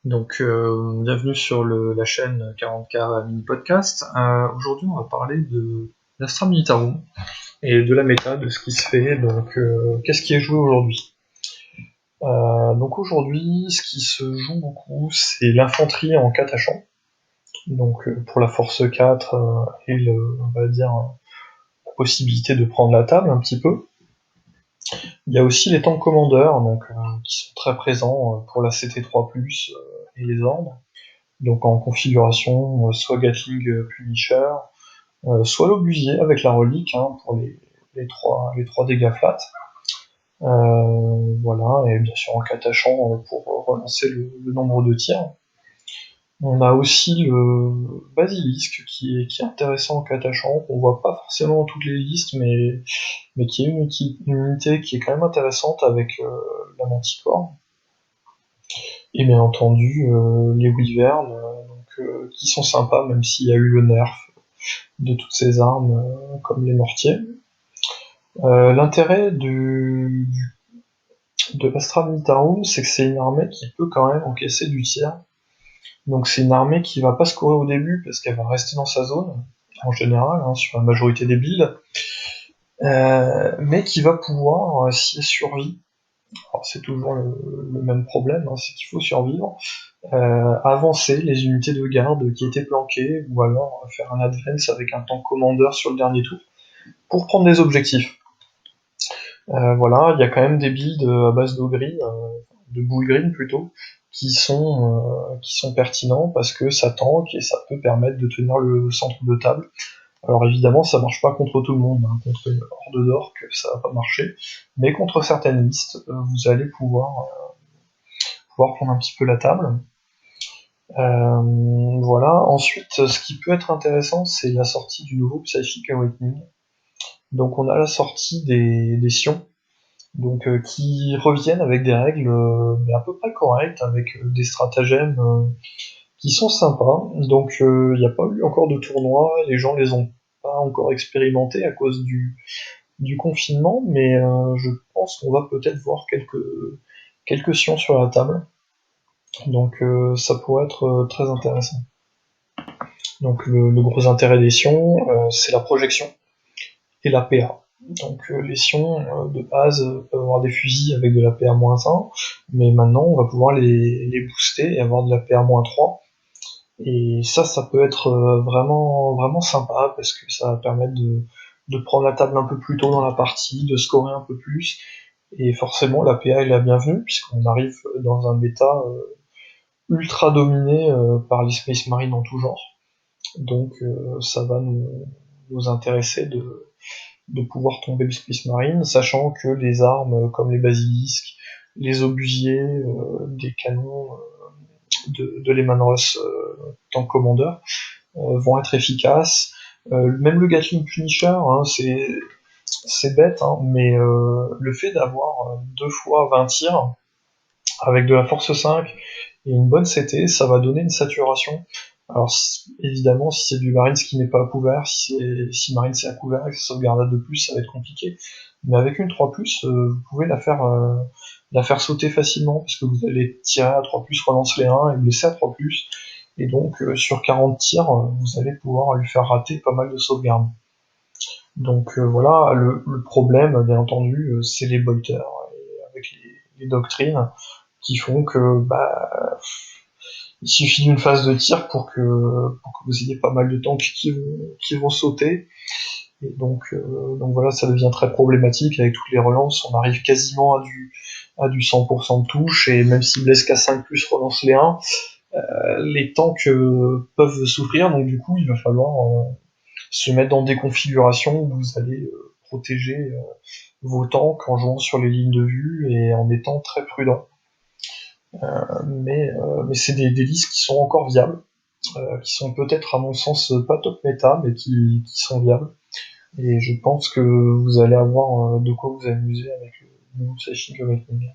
Bienvenue sur la chaîne 40K Mini Podcast. Aujourd'hui, on va parler de l'Astra Militarum et de la méta, de ce qui se fait. Qu'est-ce qui est joué aujourd'hui? Aujourd'hui, ce qui se joue beaucoup, c'est l'infanterie en catachant. Pour la force 4 on va dire, la possibilité de prendre la table un petit peu. Il y a aussi les tanks commandeurs, qui sont très présents pour la CT3+, et les ordres. Donc en configuration soit Gatling Punisher, soit l'obusier avec la relique pour les trois dégâts flat. Voilà, et bien sûr en catachant pour relancer le nombre de tirs. On a aussi le basilisque qui est intéressant en catachant, qu'on voit pas forcément dans toutes les listes, mais qui est une unité qui est quand même intéressante avec la manticore. Et bien entendu les wyverns, qui sont sympas même s'il y a eu le nerf de toutes ces armes comme les mortiers. L'intérêt de l'Astra Militarum, c'est que c'est une armée qui peut quand même encaisser du tir. Donc c'est une armée qui va pas scorer au début parce qu'elle va rester dans sa zone, en général, sur la majorité des builds, mais qui va pouvoir, si elle survit, alors c'est toujours le même problème, c'est qu'il faut survivre, avancer les unités de garde qui étaient planquées, ou alors faire un advance avec un tank commandeur sur le dernier tour, pour prendre des objectifs. Voilà, il y a quand même des builds à base d'Ogreen, de Bull Green plutôt, qui sont pertinents parce que ça tank et ça peut permettre de tenir le centre de table. Alors évidemment, ça marche pas contre tout le monde, contre une horde d'orques, ça va pas marcher, mais contre certaines listes, vous allez pouvoir prendre un petit peu la table. Voilà. Ensuite, ce qui peut être intéressant, c'est la sortie du nouveau Psychic Awakening. Donc on a la sortie des Sions, qui reviennent avec des règles à peu près correctes, avec des stratagèmes qui sont sympas. Donc il n'y a pas eu encore de tournoi, les gens les ont pas encore expérimentés à cause du confinement, mais je pense qu'on va peut-être voir quelques Sions sur la table. Donc ça pourrait être très intéressant. Donc le gros intérêt des Sions, c'est la projection et la PA. Donc les Sions de base peuvent avoir des fusils avec de la PA-1, mais maintenant on va pouvoir les booster et avoir de la PA-3. Et ça peut être vraiment, vraiment sympa parce que ça va permettre de prendre la table un peu plus tôt dans la partie, de scorer un peu plus. Et forcément la PA est la bienvenue puisqu'on arrive dans un méta ultra dominé par les Space Marines en tout genre. Donc ça va nous intéresser de pouvoir tomber le Space Marine, sachant que les armes comme les basilisques, les obusiers, des canons de Lehman Russ tank commander vont être efficaces. Même le Gatling Punisher, c'est bête, mais le fait d'avoir 2 fois 20 tirs avec de la force 5 et une bonne CT, ça va donner une saturation. Alors évidemment, si c'est du Marines qui n'est pas à couvert, si Marines c'est à couvert avec sa sauvegarde de plus, ça va être compliqué. Mais avec une 3+, vous pouvez la faire sauter facilement, parce que vous allez tirer à 3+, relance les 1 et blesser à 3+, et donc sur 40 tirs, vous allez pouvoir lui faire rater pas mal de sauvegardes. Donc voilà, le problème, bien entendu, c'est les bolters, avec les doctrines, qui font que il suffit d'une phase de tir pour que vous ayez pas mal de tanks qui vont sauter. Et donc voilà, ça devient très problématique avec toutes les relances. On arrive quasiment à du 100% de touche, et même si Blesque à 5 plus relance les 1, les tanks peuvent souffrir, donc du coup il va falloir se mettre dans des configurations où vous allez protéger vos tanks en jouant sur les lignes de vue et en étant très prudent. Mais c'est des listes qui sont encore viables, qui sont peut-être à mon sens pas top méta, mais qui sont viables. Et je pense que vous allez avoir de quoi vous amuser avec le nouveau Psychic Awakening.